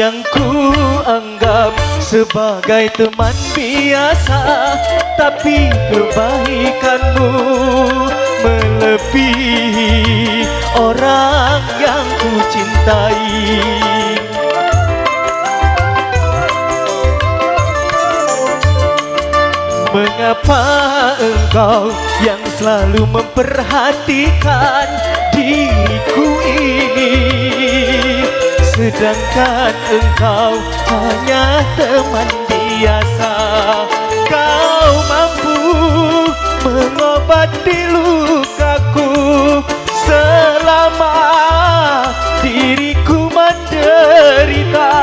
yang ku anggap sebagai teman biasa, tapi kebaikanmu melebihi orang yang ku cintai. Mengapa engkau yang selalu memperhatikan diriku ini, sedangkan engkau hanya teman biasa? Kau mampu mengobati lukaku selama diriku menderita,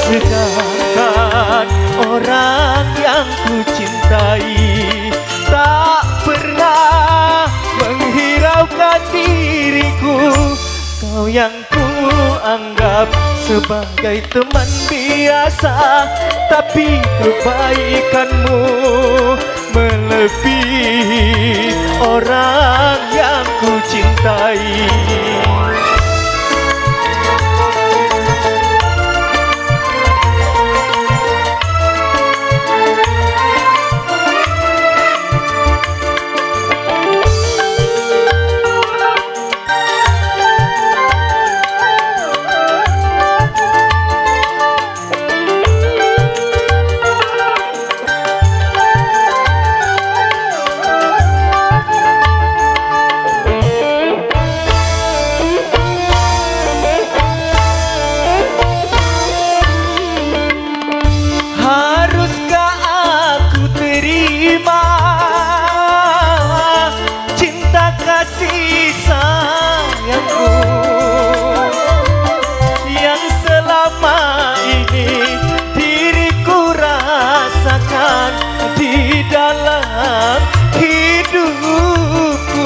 sedangkan orang yang ku cintai tak pernah menghiraukan diriku. Kau yang ku anggap sebagai teman biasa, tapi kebaikanmu melebihi orang yang ku cintai. Cinta kasih sayangku yang selama ini diriku rasakan di dalam hidupku.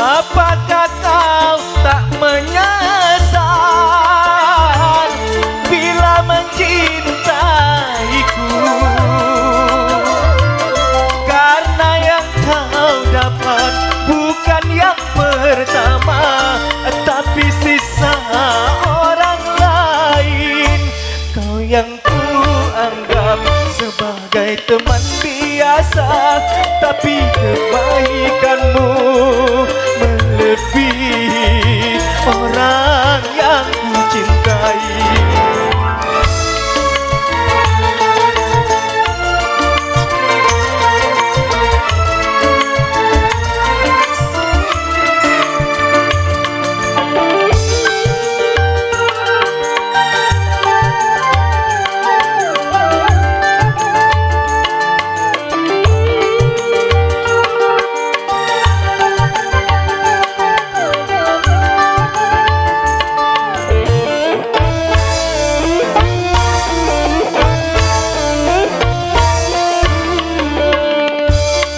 Apakah kau tak menyesal bila mencintaiku? Karena yang kau dapat bukan yang pertama, tapi sisa orang lain. Kau yang ku anggap sebagai teman biasa, tapi kebaikanmu melebihi orang yang ku cintai.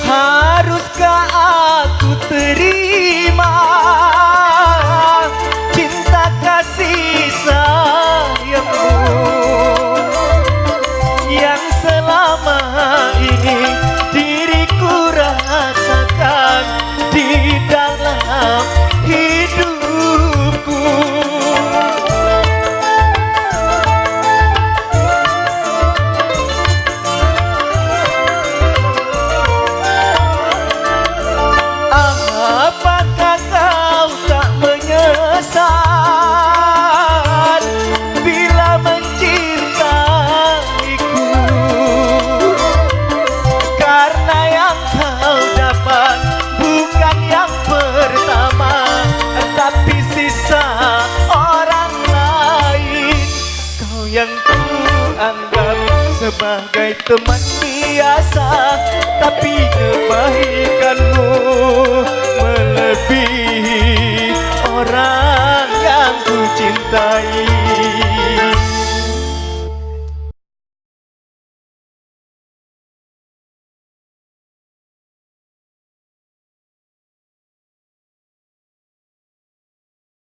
Haruskah aku terima cinta kasih sayangmu yang selama ini diriku rasakan di dalam hidupku? Apakah kau tak menyesal bila mencintaiku? Karena yang kau dapat bukan yang pertama, tapi sisa orang lain. Kau yang ku anggap sebagai teman biasa, tapi kebaikanmu melebihi orang yang ku cintai.